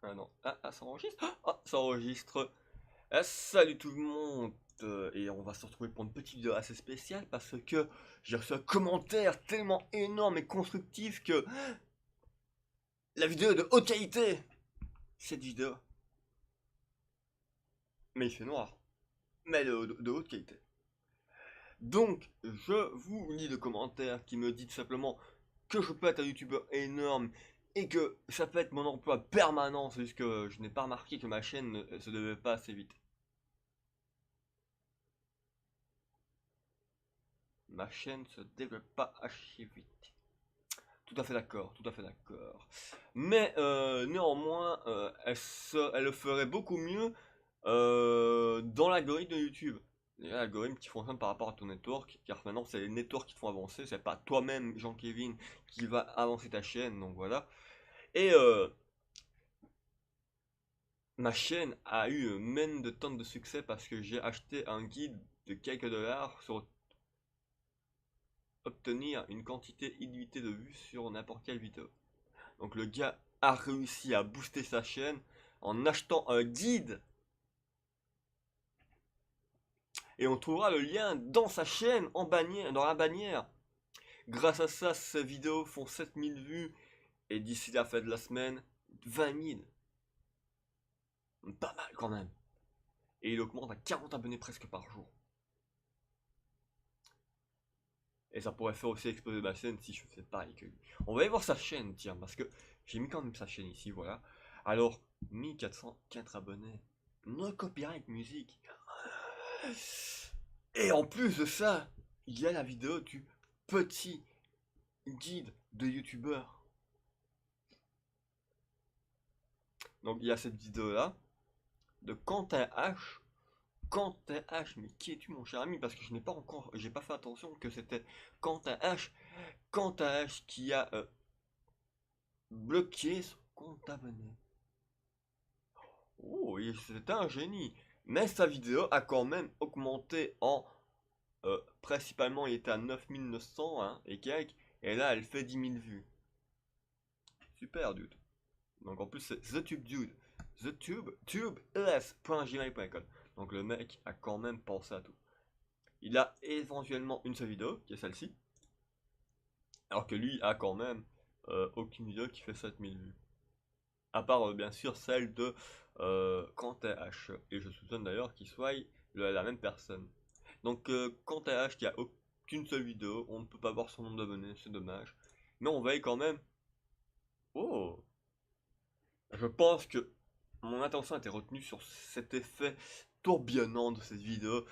Ah non, ça enregistre. Ça enregistre. Salut tout le monde. Et on va se retrouver pour une petite vidéo assez spéciale parce que j'ai reçu un commentaire tellement énorme et constructif que la vidéo est de haute qualité. Cette vidéo. Mais il fait noir. Mais de haute qualité. Donc, je vous lis le commentaire qui me dit tout simplement que je peux être un youtubeur énorme et que ça peut être mon emploi permanent. C'est juste que je n'ai pas remarqué que ma chaîne ne se devait pas assez vite. Ma chaîne se développe pas assez vite. Tout à fait d'accord, tout à fait d'accord. Mais néanmoins, elle le ferait beaucoup mieux dans l'algorithme de YouTube. Il y a l'algorithme qui fonctionne par rapport à ton network, car maintenant c'est les networks qui te font avancer, c'est pas toi-même, Jean-Kévin, qui va avancer ta chaîne, donc voilà. Et ma chaîne a eu même de tonnes de succès parce que j'ai acheté un guide de quelques dollars sur obtenir une quantité illimitée de vues sur n'importe quelle vidéo. Donc le gars a réussi à booster sa chaîne en achetant un guide. Et on trouvera le lien dans sa chaîne, en bannière, dans la bannière. Grâce à ça, ses vidéos font 7000 vues. Et d'ici la fin de la semaine, 20 000. Pas mal quand même. Et il augmente à 40 abonnés presque par jour. Et ça pourrait faire aussi exploser ma chaîne si je fais pareil que lui. On va aller voir sa chaîne, tiens, parce que j'ai mis quand même sa chaîne ici, voilà. Alors, 1404 abonnés. No copyright musique. Et en plus de ça, il y a la vidéo du petit guide de youtubeur. Donc il y a cette vidéo là de Quentin H. Quentin H. Mais qui es-tu mon cher ami? Parce que je n'ai pas encore, j'ai pas fait attention que c'était Quentin H. Quentin H qui a bloqué son compte abonné. Oh, c'est un génie. Mais sa vidéo a quand même augmenté en principalement il était à 9900 hein, et quelques. Et là elle fait 10 000 vues. Super dude. Donc en plus c'est TheTubeDude. TheTubeES.gmail.com. Donc le mec a quand même pensé à tout. Il a éventuellement une seule vidéo, qui est celle-ci. Alors que lui a quand même aucune vidéo qui fait 7000 vues. À part bien sûr celle de Quentin H. Et je soupçonne d'ailleurs qu'il soit la même personne. Donc Quentin H qui a aucune seule vidéo, on ne peut pas voir son nombre d'abonnés, c'est dommage. Mais on va y quand même. Oh, je pense que mon attention a été retenue sur cet effet tourbillonnant de cette vidéo.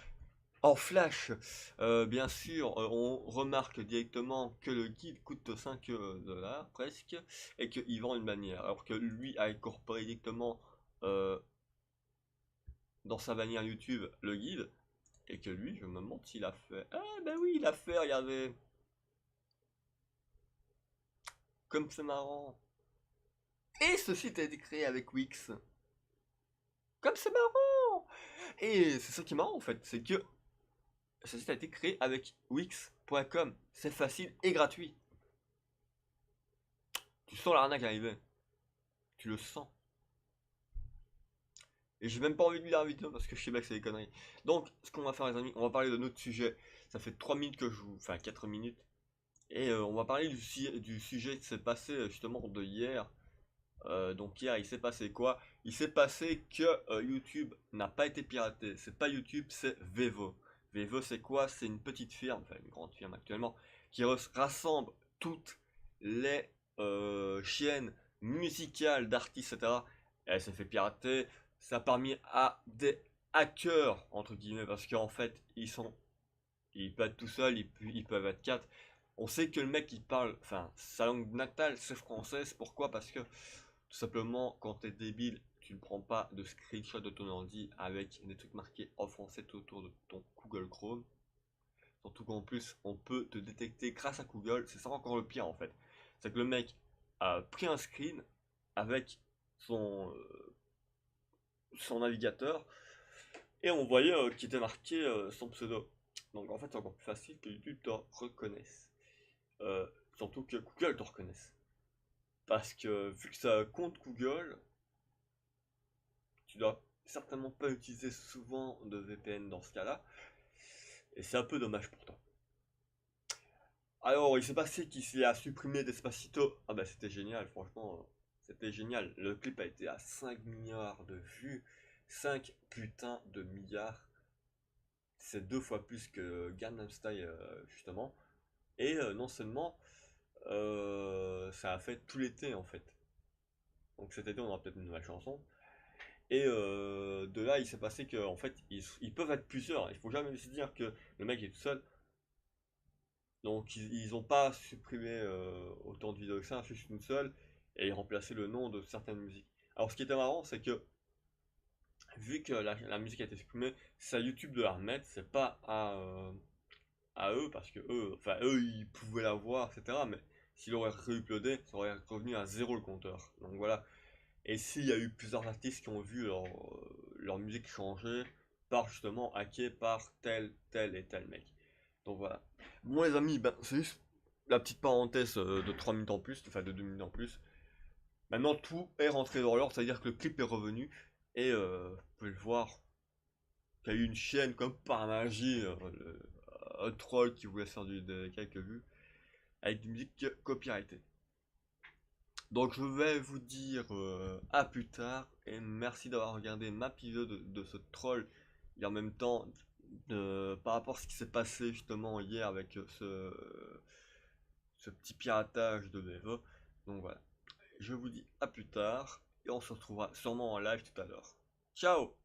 En flash, bien sûr, on remarque directement que le guide coûte 5 dollars presque et qu'il vend une bannière. Alors que lui a incorporé directement euh, dans sa bannière YouTube le guide et que lui, je me demande s'il a fait. Ah ben oui, il a fait, regardez. Comme c'est marrant. Et ce site a été créé avec Wix. Comme c'est marrant. Et c'est ça qui est marrant en fait, c'est que ce site a été créé avec Wix.com. C'est facile et gratuit. Tu sens l'arnaque arriver. Tu le sens. Et j'ai même pas envie de lire la vidéo parce que je sais bien que c'est des conneries. Donc, ce qu'on va faire, les amis, on va parler de notre sujet. Ça fait 3 minutes que je vous. Enfin, 4 minutes. Et on va parler du sujet qui s'est passé justement de hier. Donc, hier, il s'est passé quoi? Il s'est passé que YouTube n'a pas été piraté. C'est pas YouTube, c'est Vevo. Vevo, c'est quoi? C'est une petite firme, enfin, une grande firme actuellement, qui rassemble toutes les chaînes musicales d'artistes, etc. Et elle s'est fait pirater. Ça a permis à des hackers, entre guillemets, parce qu'en fait, ils peuvent être tout seuls, ils peuvent être quatre. On sait que le mec, il parle, enfin, sa langue natale, c'est français. C'est pourquoi? Parce que, tout simplement, quand t'es débile, tu ne prends pas de screenshot de ton ordi avec des trucs marqués en français tout autour de ton Google Chrome. Surtout qu'en plus, on peut te détecter grâce à Google. C'est ça encore le pire, en fait. C'est que le mec a pris un screen avec son, son navigateur et on voyait qu'il était marqué son pseudo. Donc en fait, c'est encore plus facile que YouTube te reconnaisse. Euh, Surtout que Google te reconnaisse. Parce que vu que ça compte Google, tu dois certainement pas utiliser souvent de VPN dans ce cas-là. Et c'est un peu dommage pour toi. Alors, il s'est passé qu'il a supprimé Despacito. Ah bah c'était génial, franchement, c'était génial. Le clip a été à 5 milliards de vues. 5 putains de milliards. C'est 2 fois plus que Gangnam Style, justement. Et non seulement, ça a fait tout l'été, en fait. Donc cet été, on aura peut-être une nouvelle chanson. Et de là, il s'est passé que, en fait, ils peuvent être plusieurs. Il faut jamais se dire que le mec est tout seul. Donc ils ont pas supprimé autant de vidéos que ça, juste une seule, et ils remplaçaient le nom de certaines musiques. Alors ce qui était marrant, c'est que vu que la musique a été supprimée, c'est à YouTube de la remettre, c'est pas à eux, parce que eux, enfin eux ils pouvaient la voir, etc. Mais s'ils auraient réuploadé, ça aurait revenu à zéro le compteur. Donc voilà. Et s'il y a eu plusieurs artistes qui ont vu leur musique changer par justement hacké par tel, tel et tel mec. Donc voilà. Bon les amis, ben, c'est juste la petite parenthèse de 3 minutes en plus, enfin de 2 minutes en plus. Maintenant tout est rentré dans l'ordre, c'est-à-dire que le clip est revenu et vous pouvez le voir qu'il y a eu une chaîne comme par magie, un troll qui voulait faire quelques vues avec une musique copyrightée. Donc je vais vous dire à plus tard et merci d'avoir regardé ma vidéo de ce troll et en même temps par rapport à ce qui s'est passé justement hier avec ce petit piratage de Vevo. Donc voilà, je vous dis à plus tard et on se retrouvera sûrement en live tout à l'heure. Ciao!